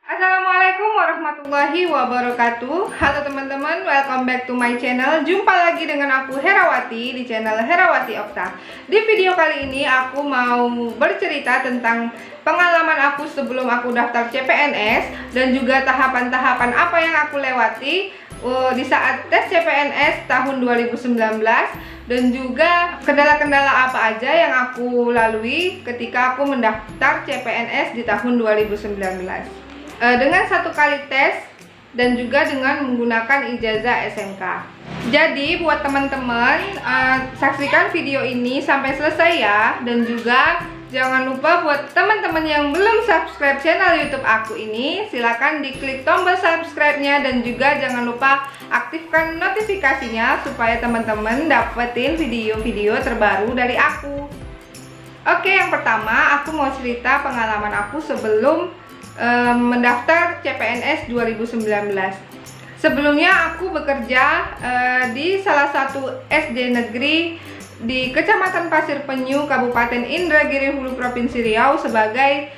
Assalamualaikum warahmatullahi wabarakatuh. Halo teman-teman, welcome back to my channel. Jumpa lagi dengan aku Herawati di channel Herawati Okta. Di video kali ini aku mau bercerita tentang pengalaman aku sebelum aku daftar CPNS dan juga tahapan-tahapan apa yang aku lewati di saat tes CPNS tahun 2019 dan juga kendala-kendala apa aja yang aku lalui ketika aku mendaftar CPNS di tahun 2019. Dengan satu kali tes dan juga dengan menggunakan ijazah SMK. Jadi buat teman-teman, saksikan video ini sampai selesai ya. Dan juga jangan lupa buat teman-teman yang belum subscribe channel YouTube aku ini, silakan diklik tombol subscribe-nya dan juga jangan lupa aktifkan notifikasinya supaya teman-teman dapetin video-video terbaru dari aku. Oke, yang pertama aku mau cerita pengalaman aku sebelum mendaftar CPNS 2019. Sebelumnya aku bekerja di salah satu SD negeri di Kecamatan Pasir Penyu, Kabupaten Indragiri Hulu, Provinsi Riau sebagai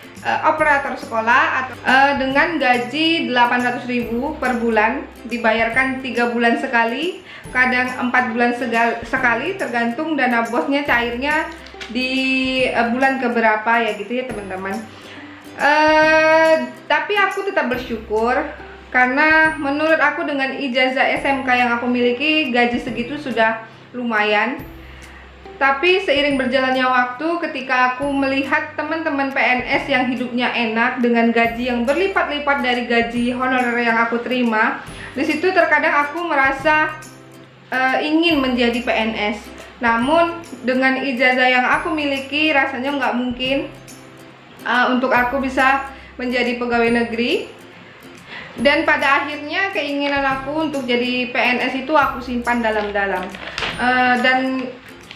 operator sekolah dengan gaji 800.000 per bulan, dibayarkan 3 bulan sekali, kadang 4 bulan sekali, tergantung dana bosnya cairnya di bulan keberapa ya gitu ya teman-teman. Tapi aku tetap bersyukur karena menurut aku dengan ijazah SMK yang aku miliki gaji segitu sudah lumayan. Tapi seiring berjalannya waktu ketika aku melihat teman-teman PNS yang hidupnya enak dengan gaji yang berlipat-lipat dari gaji honorer yang aku terima, di situ terkadang aku merasa ingin menjadi PNS. Namun dengan ijazah yang aku miliki rasanya nggak mungkin untuk aku bisa menjadi pegawai negeri. Dan pada akhirnya keinginan aku untuk jadi PNS itu aku simpan dalam-dalam. Dan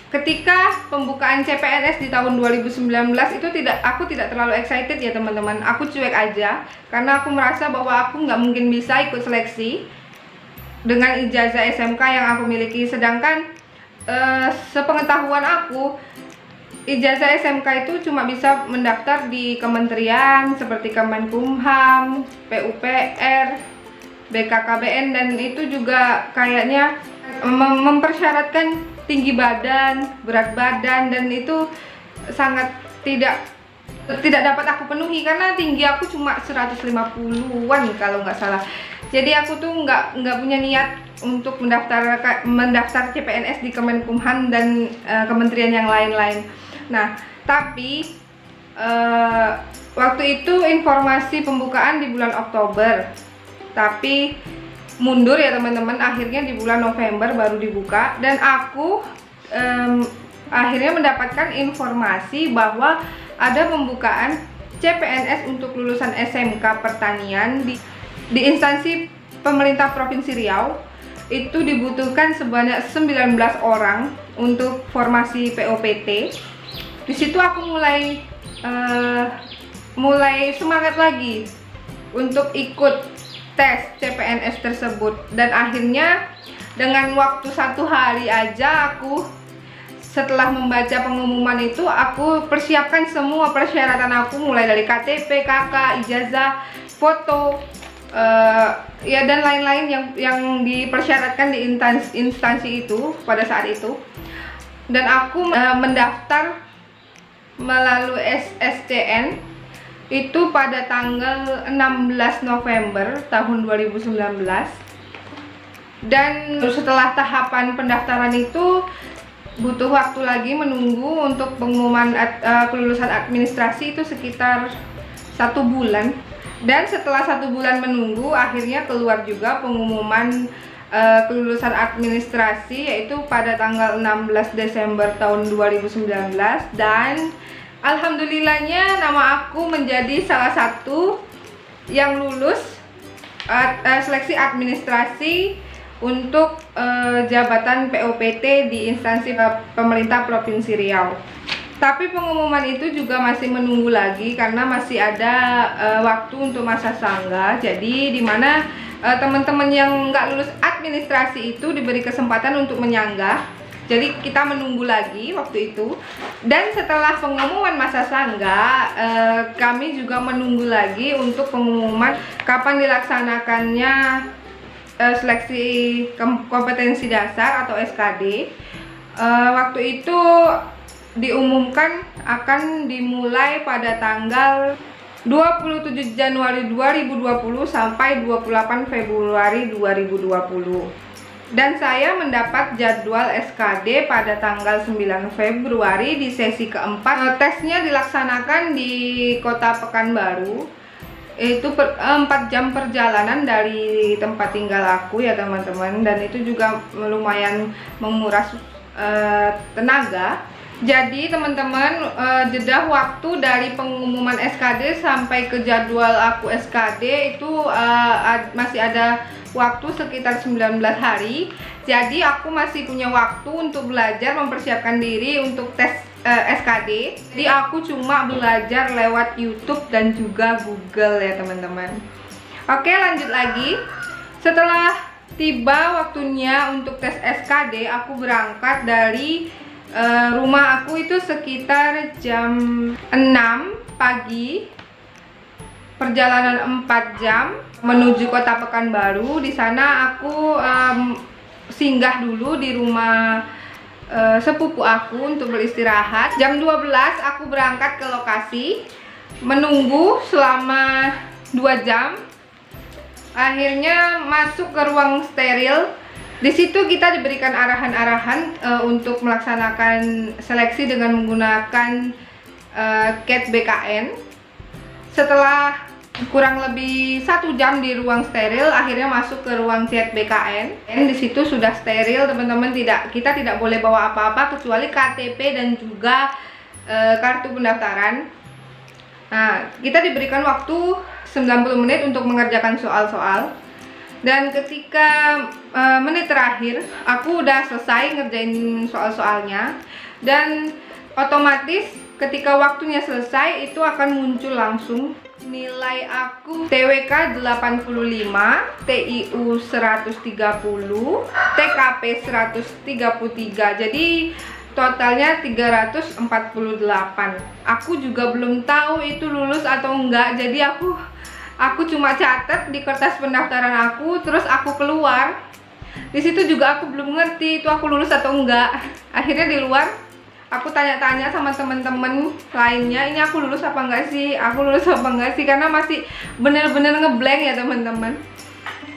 ketika pembukaan CPNS di tahun 2019 itu aku tidak terlalu excited ya teman-teman. Aku cuek aja karena aku merasa bahwa aku nggak mungkin bisa ikut seleksi dengan ijazah SMK yang aku miliki. Sedangkan sepengetahuan aku, ijazah SMK itu cuma bisa mendaftar di kementerian seperti Kemenkumham, PUPR, BKKBN, dan itu juga kayaknya mempersyaratkan tinggi badan, berat badan, dan itu sangat tidak dapat aku penuhi karena tinggi aku cuma 150-an kalau nggak salah. Jadi aku tuh nggak punya niat untuk mendaftar CPNS di Kemenkumham dan kementerian yang lain-lain. Nah, tapi waktu itu informasi pembukaan di bulan Oktober, tapi mundur ya teman-teman, akhirnya di bulan November baru dibuka. Dan aku akhirnya mendapatkan informasi bahwa ada pembukaan CPNS untuk lulusan SMK Pertanian di instansi pemerintah Provinsi Riau. Itu dibutuhkan sebanyak 19 orang untuk formasi POPT. Di situ aku mulai semangat lagi untuk ikut tes CPNS tersebut. Dan akhirnya dengan waktu 1 hari aja aku, setelah membaca pengumuman itu, aku persiapkan semua persyaratan aku, mulai dari KTP, KK, ijazah, foto, ya dan lain-lain yang dipersyaratkan di instansi itu pada saat itu. Dan aku mendaftar melalui SSCN itu pada tanggal 16 November tahun 2019. Dan setelah tahapan pendaftaran itu butuh waktu lagi menunggu untuk pengumuman kelulusan administrasi itu sekitar 1 bulan. Dan setelah 1 bulan menunggu, akhirnya keluar juga pengumuman kelulusan administrasi, yaitu pada tanggal 16 Desember tahun 2019. Dan alhamdulillahnya nama aku menjadi salah satu yang lulus seleksi administrasi untuk jabatan POPT di instansi pemerintah Provinsi Riau. Tapi pengumuman itu juga masih menunggu lagi karena masih ada waktu untuk masa sangga. Jadi dimana teman-teman yang nggak lulus administrasi itu diberi kesempatan untuk menyanggah Jadi kita menunggu lagi waktu itu. Dan setelah pengumuman masa sangga, kami juga menunggu lagi untuk pengumuman kapan dilaksanakannya seleksi kompetensi dasar atau SKD. Waktu itu diumumkan akan dimulai pada tanggal 27 Januari 2020 sampai 28 Februari 2020. Dan saya mendapat jadwal SKD pada tanggal 9 Februari di sesi keempat. Tesnya dilaksanakan di Kota Pekanbaru. Itu 4 jam perjalanan dari tempat tinggal aku ya teman-teman. Dan itu juga lumayan menguras tenaga. Jadi teman-teman, jeda waktu dari pengumuman SKD sampai ke jadwal aku SKD itu masih ada waktu sekitar 19 hari. Jadi aku masih punya waktu untuk belajar mempersiapkan diri untuk tes SKD. Jadi aku cuma belajar lewat YouTube dan juga Google ya teman-teman. Oke, lanjut lagi. Setelah tiba waktunya untuk tes SKD, aku berangkat dari rumah aku itu sekitar jam 6 pagi. Perjalanan 4 jam menuju Kota Pekanbaru. Di sana aku singgah dulu di rumah sepupu aku untuk beristirahat. Jam 12 aku berangkat ke lokasi, menunggu selama 2 jam. Akhirnya masuk ke ruang steril. Di situ kita diberikan arahan-arahan untuk melaksanakan seleksi dengan menggunakan CAT BKN. Setelah kurang lebih 1 jam di ruang steril, akhirnya masuk ke ruang CAT BKN. Di situ sudah steril teman-teman, kita tidak boleh bawa apa-apa kecuali KTP dan juga kartu pendaftaran. Nah, kita diberikan waktu 90 menit untuk mengerjakan soal-soal. Dan ketika menit terakhir aku udah selesai ngerjain soal-soalnya, dan otomatis ketika waktunya selesai itu akan muncul langsung nilai aku TWK 85, TIU 130, TKP 133. Jadi totalnya 348. Aku juga belum tahu itu lulus atau enggak. Jadi aku cuma catat di kertas pendaftaran aku, terus aku keluar. Di situ juga aku belum ngerti itu aku lulus atau enggak. Akhirnya di luar aku tanya-tanya sama temen-temen lainnya, ini aku lulus apa enggak sih? Aku lulus apa enggak sih? Karena masih bener-bener ngeblank ya teman-teman.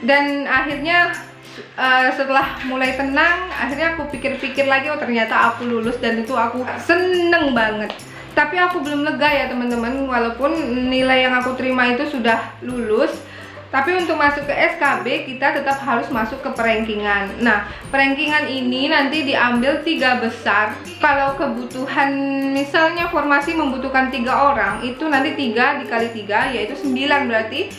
Dan akhirnya setelah mulai tenang, akhirnya aku pikir-pikir lagi, oh ternyata aku lulus, dan itu aku seneng banget. Tapi aku belum lega ya teman-teman, walaupun nilai yang aku terima itu sudah lulus. Tapi untuk masuk ke SKB kita tetap harus masuk ke perankingan. Nah, perankingan ini nanti diambil 3 besar. Kalau kebutuhan, misalnya formasi membutuhkan 3 orang, itu nanti 3 dikali 3 yaitu 9, berarti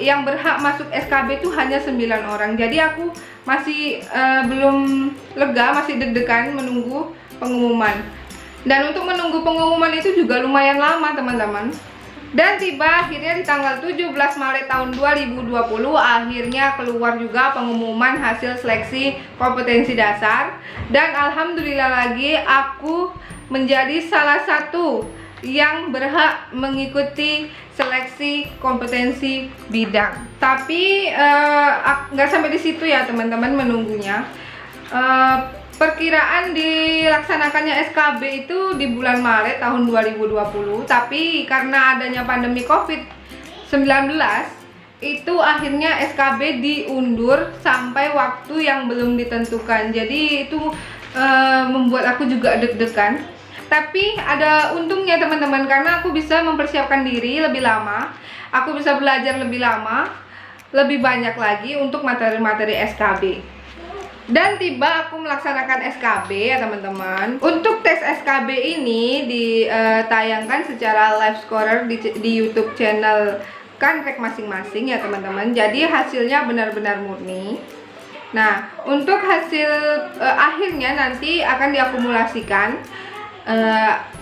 yang berhak masuk SKB itu hanya 9 orang. Jadi aku masih belum lega, masih deg-degan menunggu pengumuman. Dan untuk menunggu pengumuman itu juga lumayan lama teman-teman. Dan tiba akhirnya di tanggal 17 Maret tahun 2020 akhirnya keluar juga pengumuman hasil seleksi kompetensi dasar. Dan alhamdulillah lagi aku menjadi salah satu yang berhak mengikuti seleksi kompetensi bidang. Tapi nggak sampai di situ ya teman-teman menunggunya. Perkiraan dilaksanakannya SKB itu di bulan Maret tahun 2020, tapi karena adanya pandemi COVID-19 itu akhirnya SKB diundur sampai waktu yang belum ditentukan. Jadi itu membuat aku juga deg-degan. Tapi ada untungnya teman-teman, karena aku bisa mempersiapkan diri lebih lama, aku bisa belajar lebih lama, lebih banyak lagi untuk materi-materi SKB. Dan tiba aku melaksanakan SKB ya teman-teman. Untuk tes SKB ini ditayangkan secara live scorer di YouTube channel Kanrek masing-masing ya teman-teman. Jadi hasilnya benar-benar murni. Nah, untuk hasil akhirnya nanti akan diakumulasikan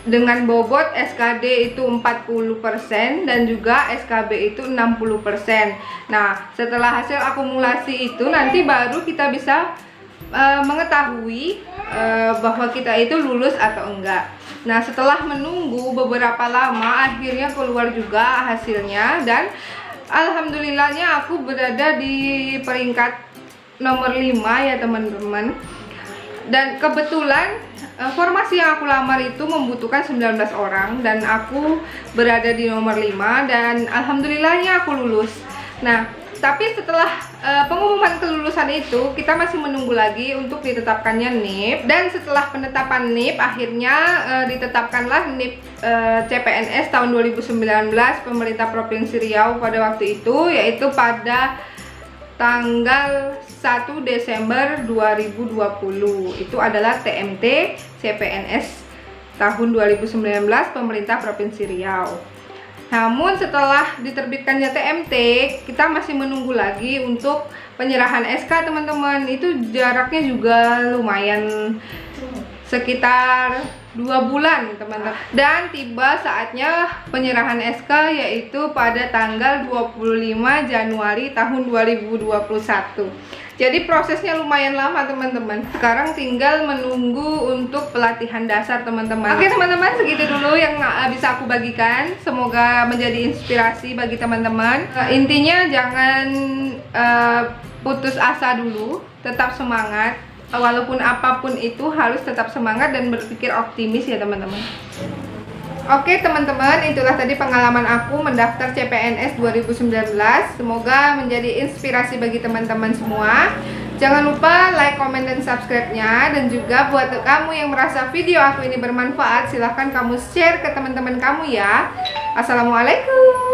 dengan bobot SKD itu 40% dan juga SKB itu 60%. Nah, setelah hasil akumulasi itu nanti baru kita bisa mengetahui bahwa kita itu lulus atau enggak. Nah, setelah menunggu beberapa lama, akhirnya keluar juga hasilnya, dan alhamdulillahnya aku berada di peringkat nomor 5 ya teman-teman. Dan kebetulan formasi yang aku lamar itu membutuhkan 19 orang, dan aku berada di nomor 5, dan alhamdulillahnya aku lulus. Nah, tapi setelah pengumuman kelulusan itu, kita masih menunggu lagi untuk ditetapkannya NIP. Dan setelah penetapan NIP, akhirnya ditetapkanlah NIP CPNS tahun 2019 pemerintah Provinsi Riau pada waktu itu, yaitu pada tanggal 1 Desember 2020. Itu adalah TMT CPNS tahun 2019 pemerintah Provinsi Riau. Namun setelah diterbitkannya TMT, kita masih menunggu lagi untuk penyerahan SK teman-teman. Itu jaraknya juga lumayan, sekitar 2 bulan teman-teman. Dan tiba saatnya penyerahan SK, yaitu pada tanggal 25 Januari tahun 2021. Jadi prosesnya lumayan lama teman-teman. Sekarang tinggal menunggu untuk pelatihan dasar teman-teman. Oke teman-teman, segitu dulu yang bisa aku bagikan. Semoga menjadi inspirasi bagi teman-teman. Intinya jangan putus asa dulu, tetap semangat. Walaupun apapun itu harus tetap semangat dan berpikir optimis ya teman-teman. Oke teman-teman, itulah tadi pengalaman aku mendaftar CPNS 2019. Semoga menjadi inspirasi bagi teman-teman semua. Jangan lupa like, comment, dan subscribe-nya. Dan juga buat kamu yang merasa video aku ini bermanfaat, silahkan kamu share ke teman-teman kamu ya. Assalamualaikum.